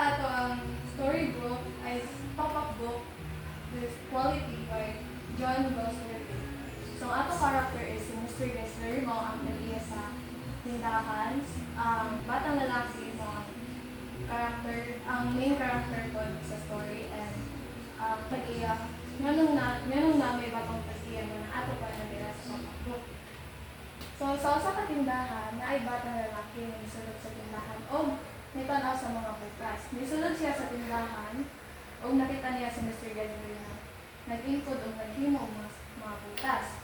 Ato ang storybook ay pop-up book with quality by John Gosler. So ato character is si Mr. Gessler mo ang nag-iya sa tindahan. Batang lalaki mo ang character, ang main character ko sa story, and tag-iya. Nganong na may batong tag-iya na ato pa nag-iya sa pop-up book. So sa usa ka tindahan na ay batang lalaki na misulod sa tindahan o may tanaw sa mga bukas. Nisulod siya sa tindahan o nakita niya si Mr. Gessler na nag-input o naghimo mga bukas.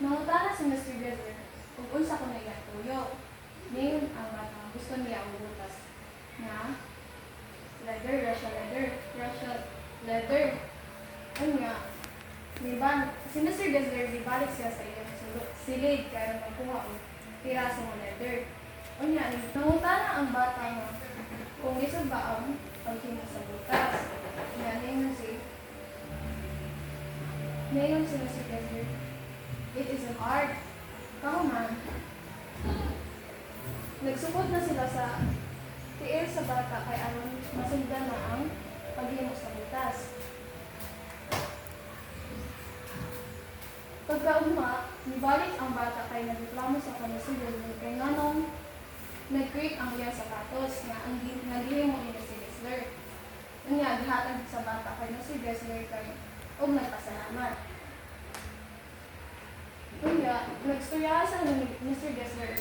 Nangutana si Mr. Gessler kung unsa ko na iya tuyo. Ngayon ang bata gusto niya ang bukas na leather, Russian leather. Ano nga, si Mr. Gessler dibalik siya sa iyang silid kaya magkuha o piraso ng leather. O niya, nangutana ang bata nga kung isa ba ang paghimo sa butas. Ngayon si Mr. Gessler, it is an art. Kauman, nagsukod na sila sa tiil sa bata kay aron masundan na ang paghimo sa butas. Pagkaugma, nibalik ang bata kay nagreklamo sa Mr. Gessler kay nganong nag-create ang iyang sapatos nga ang naghihimo ni si Gessler. Unya, gihatag sa bata kay si Gessler kay og nagpasalamat. Unya, nagstorya sa Mr. Gessler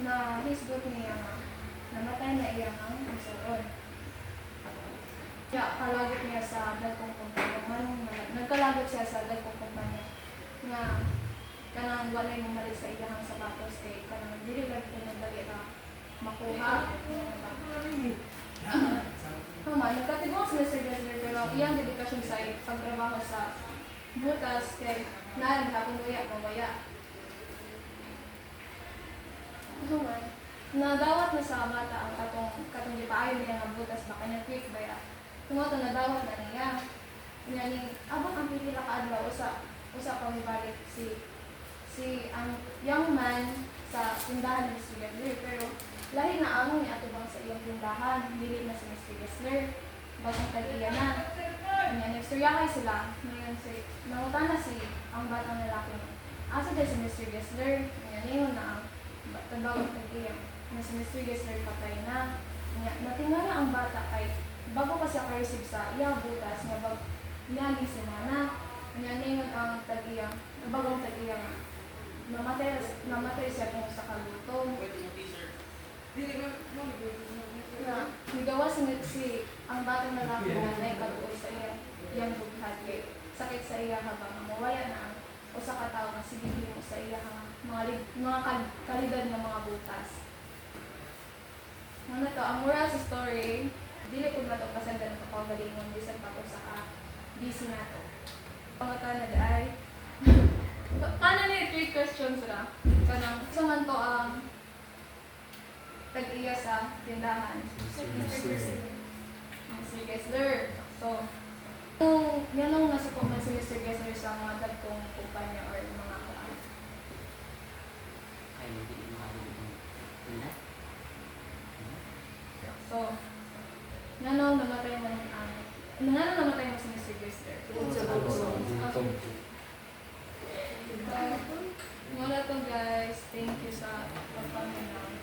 na hisgot niya nga namatay na iyang ang isuon. Kaya kalagot niya sa dagkong kumpanya. Nagkalagot siya sa dagkong kumpanya nga kanang walay mamalit sa iyang sapatos kay kanang dili lagi nagdali na makuha. Nagkatibok si Mr. Gessler pero iyang dedikasyon sa pagtrabaho sa butas kay naaring hapon mamaya. Nadawat na sa bata ang katong gipaayon niya ng butas baka niya quick baya. Tumoto nadawat na niya. Nganing abot ang pipila ka adlaw usa pa mibalik si ang young man sa tindahan ni Mr. Gessler pero lahi na ang ni atubang sa iyang tindahan, dili na si Mr. Gessler bagong tag-iya na. Nagstorya kay sila ngayon nangutana ang batang lalaki asa din si Mr. Gessler ngayon na ang bagong tag-iya na si Mr. Gessler patay na. Natingala ang bata kay bago pa siya ka-receive sa iyang butas nga niyagi si Nana. Ngayon ang tag-iya, bagong tag-iya nga namatay siya kung sa kalutom. Nigawa si ang batang lalaki na naikatuoy sa iyang bughat kay sakit sa iya habang mawaya na o sa katao na sigigil mo sa iya mga kalidad ng mga butas. Ano to, ang moral sa story, dili ko na ito kasanda ng kapagalingon bisan pa ko sa busy na to. Pangatana ay ano na 3 questions na? Kanang isa man to ang tag-iya sa tindahan. Mr. Gessler. So, yanong nasuko man si Mr. Gessler sa mga dagkong kumpanya or mga kuan. So, yanong namatay mo si Mr. Gessler. Wala to guys. Thank you sa pagpanood.